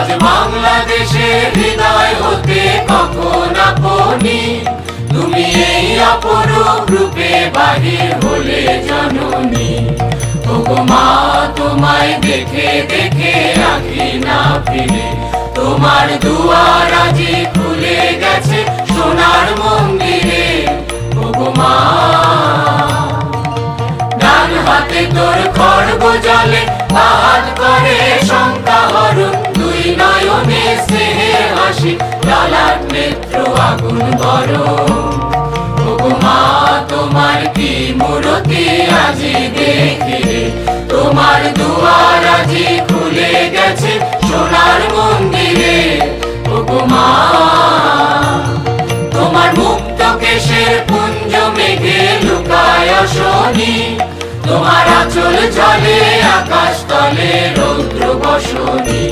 আজ বাংলাদেশের হৃদয় হতে কখন আপনি তুমি এই অপরূপ রূপে বাহির হলে জননী। ওগো মা তোমায় দেখে দেখে আঁখি না ফিরে, তোমার দুয়ার আজি খুলে গেছে সোনার মন্দিরে। ওগো মা ডান হাতে তোর খড়গ জলে, বাহাত করে শঙ্কা হরণ, দুই নয়নে স্নেহের হাসি, লালাট নেত্র আগুন গরম। ওগো মা তোমার কি মূরতি আজি দেখি রে, তোমার দুয়ার আজি খুলে গেছে সোনার মন্দিরে। ওগো মা তোমার মুক্ত কেশের পুঞ্জ মেঘে লুকায় শনি, তোমার আঁচল জলে আকাশ তলে রৌদ্র বসনি।